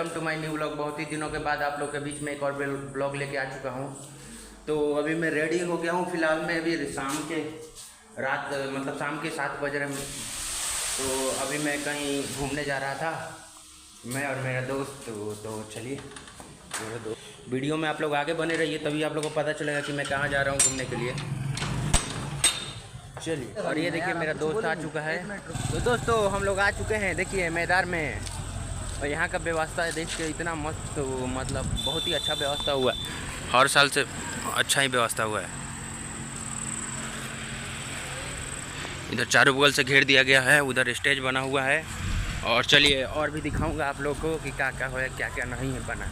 Welcome to my new vlog. बहुत ही दिनों के बाद आप लोग के बीच में एक और ब्लॉग लेके आ चुका हूँ। तो अभी मैं रेडी हो गया हूँ। फिलहाल मैं अभी शाम के 7 बज रहे हैं। तो अभी मैं कहीं घूमने जा रहा था, मैं और मेरा दोस्त। तो चलिए मेरे दोस्त वीडियो में आप लोग आगे बने रहिए, तभी आप लोगों को पता चलेगा कि मैं कहाँ जा रहा हूँ घूमने के लिए। चलिए, और ये देखिए मेरा दोस्त आ चुका है। तो दोस्तों हम लोग आ चुके हैं, देखिए मैदान में। और यहाँ का व्यवस्था देख के इतना मस्त, मतलब बहुत ही अच्छा व्यवस्था हुआ है। हर साल से अच्छा ही व्यवस्था हुआ है। इधर चारों बगल से घेर दिया गया है, उधर स्टेज बना हुआ है। और चलिए और भी दिखाऊंगा आप लोगों को कि क्या क्या है, क्या क्या नहीं है बना।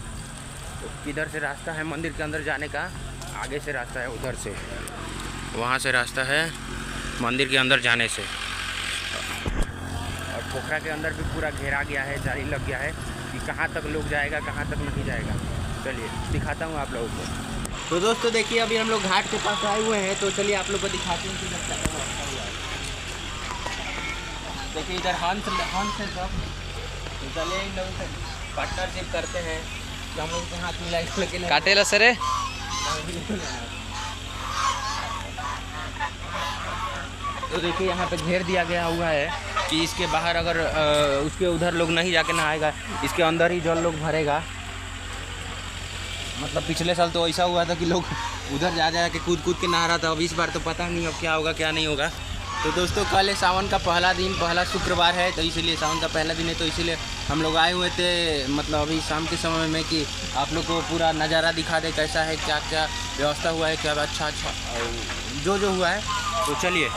तो किधर से रास्ता है मंदिर के अंदर जाने का, आगे से रास्ता है, उधर से वहाँ से रास्ता है मंदिर के अंदर जाने से। और पोखरा के अंदर भी पूरा घेरा गया है, जाली लग गया है कि कहाँ तक लोग जाएगा, कहाँ तक नहीं जाएगा। चलिए दिखाता हूँ आप लोगों को। तो दोस्तों देखिए अभी हम लोग घाट के पास आए हुए हैं। तो चलिए आप लोग को दिखाते हैं कि क्या क्या व्यवस्था हुआ है। देखिए इधर हंस है सब। तो चलिए इन लोगों से पार्टनरशिप करते हैं कि हम लोग के हाथ मिला के काटेला सरे। तो देखिए यहाँ पे घेर दिया गया हुआ है कि इसके बाहर अगर उसके उधर लोग नहीं जाके नहाएगा, इसके अंदर ही जल लोग भरेगा। मतलब पिछले साल तो ऐसा हुआ था कि लोग उधर जा के कूद के नहा रहा था। अब इस बार तो पता नहीं अब क्या होगा क्या नहीं होगा। तो दोस्तों कल है सावन का पहला दिन, पहला शुक्रवार है, तो इसीलिए सावन का पहला दिन है, तो इसीलिए हम लोग आए हुए थे मतलब अभी शाम के समय में कि आप लोग को पूरा नज़ारा दिखा दे कैसा है, क्या क्या व्यवस्था हुआ है, क्या अच्छा और जो हुआ है। तो चलिए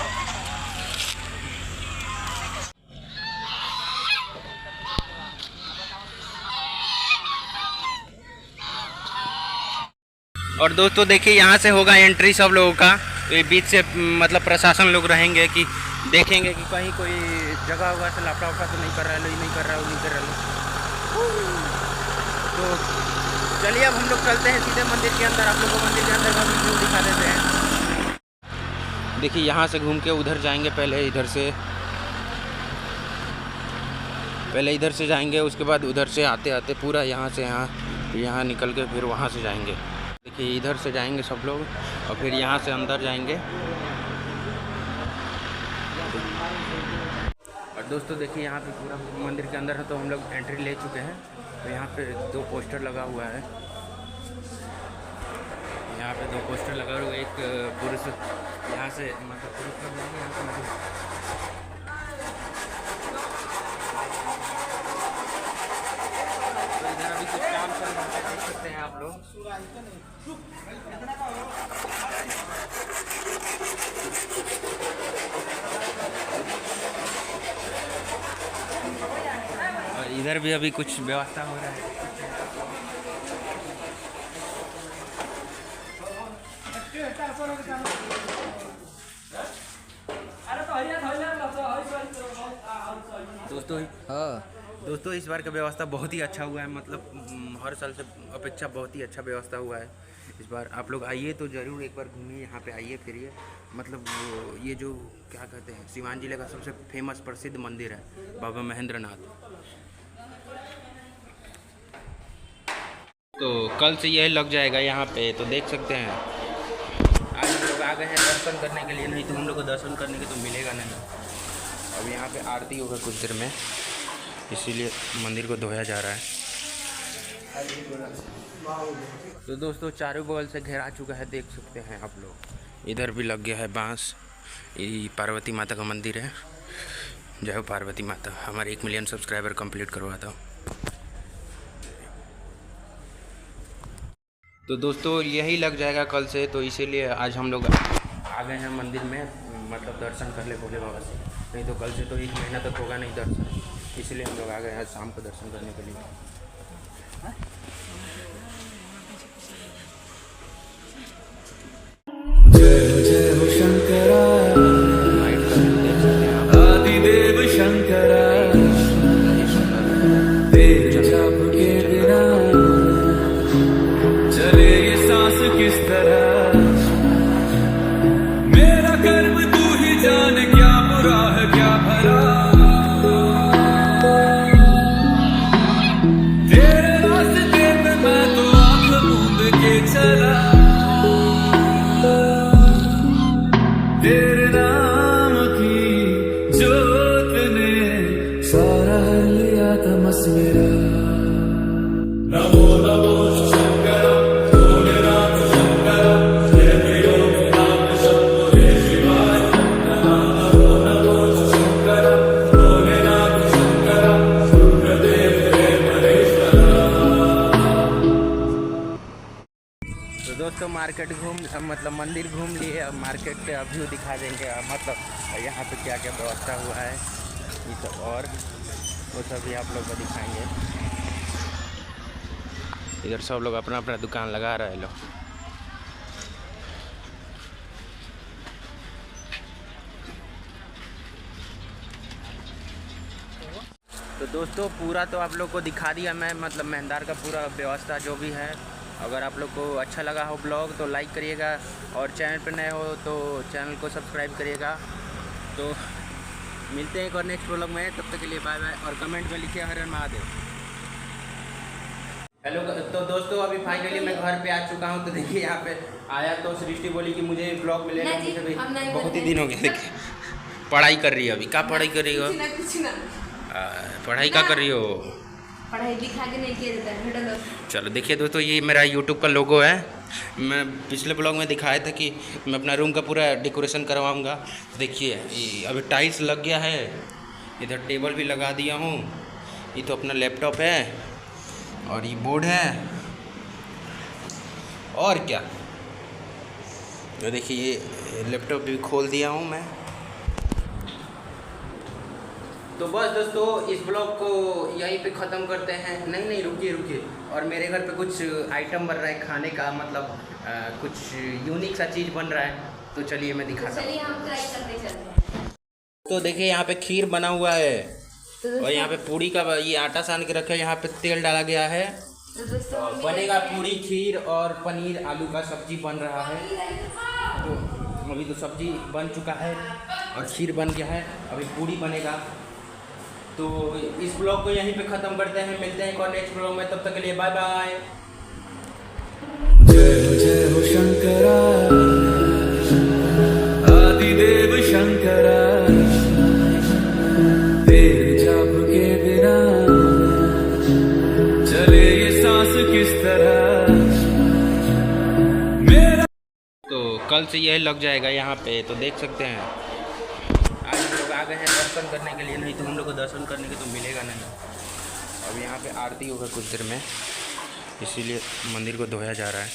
और दोस्तों देखिए यहाँ से होगा एंट्री सब लोगों का। तो ये बीच से मतलब प्रशासन लोग रहेंगे कि देखेंगे कि कहीं कोई जगह होगा से लापड़ा उपड़ा तो नहीं कर रहा है, नहीं कर रहा है, नहीं कर रहा है। तो चलिए अब हम लोग चलते हैं सीधे मंदिर के अंदर। आप लोग को मंदिर के अंदर का व्यू दिखा देते हैं। देखिए यहाँ से घूम के उधर जाएंगे, पहले इधर से जाएंगे, उसके बाद उधर से आते आते पूरा यहाँ से यहाँ निकल के फिर वहाँ से जाएंगे। देखिए इधर से जाएंगे सब लोग और फिर यहाँ से अंदर जाएंगे। और दोस्तों देखिए यहाँ पे पूरा मंदिर के अंदर है, तो हम लोग एंट्री ले चुके हैं। तो यहाँ पे 2 पोस्टर लगा हुआ है, यहाँ पे 2 पोस्टर लगा हुआ है। एक पुरुष यहाँ से मतलब पुरुष लोग जाएंगे, यहाँ से इधर अभी कुछ काम चल रहा है, देख सकते हैं आप लोग। और इधर भी अभी कुछ व्यवस्था हो रहा है। दोस्तों इस बार का व्यवस्था बहुत ही अच्छा हुआ है, मतलब हर साल से अपेक्षा बहुत ही अच्छा व्यवस्था हुआ है इस बार। आप लोग आइए तो ज़रूर एक बार घूमिए, यहाँ पे आइए फिरिए। मतलब ये जो क्या कहते हैं, सिवान जिले का सबसे फेमस प्रसिद्ध मंदिर है बाबा महेंद्रनाथ। तो कल से यह लग जाएगा यहाँ पे, तो देख सकते हैं। आज हम लोग आ गए हैं दर्शन करने के लिए, नहीं तो हम लोग को दर्शन करने के तो मिलेगा नहीं। अब यहाँ पे आरती होगा कुछ देर में, इसीलिए मंदिर को धोया जा रहा है। तो दोस्तों चारों बगल से घेरा चुका है, देख सकते हैं आप लोग। इधर भी लग गया है बांस। ये पार्वती माता का मंदिर है। जय हो पार्वती माता। हमारे 1 मिलियन सब्सक्राइबर कंप्लीट करवाता हूँ। तो दोस्तों यही लग जाएगा कल से, तो इसीलिए आज हम लोग आ गए हैं मंदिर में, मतलब दर्शन कर ले भोले बाबा से। नहीं तो कल से तो 1 महीना तक होगा नहीं दर्शन, इसलिए हम लोग आ गए हैं शाम को दर्शन करने के लिए। जय जय हो शंकरा, आदिदेव शंकरा, तेरे जप के बिना चले ये सांस किस तरह। मेरा कर्म तू ही जान, क्या बुरा है क्या भला। तेरे नमस मेरा नमो नमो शंकर भोलेनाथ शंकर जय प्रियो नाम शंभो हे शिवाय नमो नमो शंकर भोलेनाथ शंकर रुद्रदेव हे महेश्वर। तो दोस्तों मार्केट मतलब मंदिर घूम लिए। अब मार्केट का व्यू दिखा देंगे, मतलब यहाँ पे क्या क्या व्यवस्था हुआ है ये सब, और वो सब भी आप लोग को दिखाएंगे। इधर सब लोग अपना अपना दुकान लगा रहे हैं लोग। तो दोस्तों पूरा तो आप लोग को दिखा दिया मैं, मतलब मेहंदार का पूरा व्यवस्था जो भी है। अगर आप लोग को अच्छा लगा हो ब्लॉग तो लाइक करिएगा, और चैनल पर नए हो तो चैनल को सब्सक्राइब करिएगा। तो मिलते हैं एक और नेक्स्ट ब्लॉग में, तब तक के लिए बाय बाय, और कमेंट में लिखिए हर हर महादेव। हेलो। तो दोस्तों अभी फाइनली मैं घर पे आ चुका हूँ। तो देखिए यहाँ पे आया तो सृष्टि बोली कि मुझे ब्लॉग में लेना, मुझे भी बहुत ही दिन हो गए। देखिए पढ़ाई कर रही है अभी। क्या पढ़ाई कर रही हो? पढ़ाई क्या कर रही हो? पढ़ाई लिखा के नहीं किया जाता है। चलो देखिए दोस्तों, ये मेरा यूट्यूब का लोगो है। मैं पिछले ब्लॉग में दिखाया था कि मैं अपना रूम का पूरा डेकोरेशन करवाऊंगा। देखिए अभी टाइल्स लग गया है, इधर टेबल भी लगा दिया हूँ। ये तो अपना लैपटॉप है और ये बोर्ड है, और क्या। तो देखिए ये लैपटॉप भी खोल दिया हूँ मैं। तो बस दोस्तों इस ब्लॉग को यहीं पे ख़त्म करते हैं। नहीं रुकिए। और मेरे घर पे कुछ आइटम बन रहा है खाने का, मतलब कुछ यूनिक सा चीज़ बन रहा है। तो चलिए मैं दिखाता हूँ। चलिए हम ट्राई करते चलते हैं। तो देखिए यहाँ पे खीर बना हुआ है, तो और यहाँ पे पूड़ी का ये आटा सान के रखा है, यहाँ पे तेल डाला गया है। दोस्तों बनेगा पूड़ी, खीर और पनीर आलू का सब्जी बन रहा है। तो अभी तो सब्जी बन चुका है और खीर बन गया है, अभी पूड़ी बनेगा। तो इस ब्लॉग को यहीं पे ख़त्म करते हैं। मिलते हैं एक और नेक्स्ट ब्लॉग में, तब तक के लिए बाय बाय। जय हो शंकरा आदिदेव शंकरा, तेरे जाप के बिना चले ये सांस किस तरह मेरा। तो कल से यह लग जाएगा यहाँ पे, तो देख सकते हैं। आज हम लोग आ गए हैं दर्शन करने के लिए, नहीं तो हम लोग को दर्शन करने के तो मिलेगा नहीं। अब यहाँ पे आरती होगा कुछ देर में, इसीलिए मंदिर को धोया जा रहा है।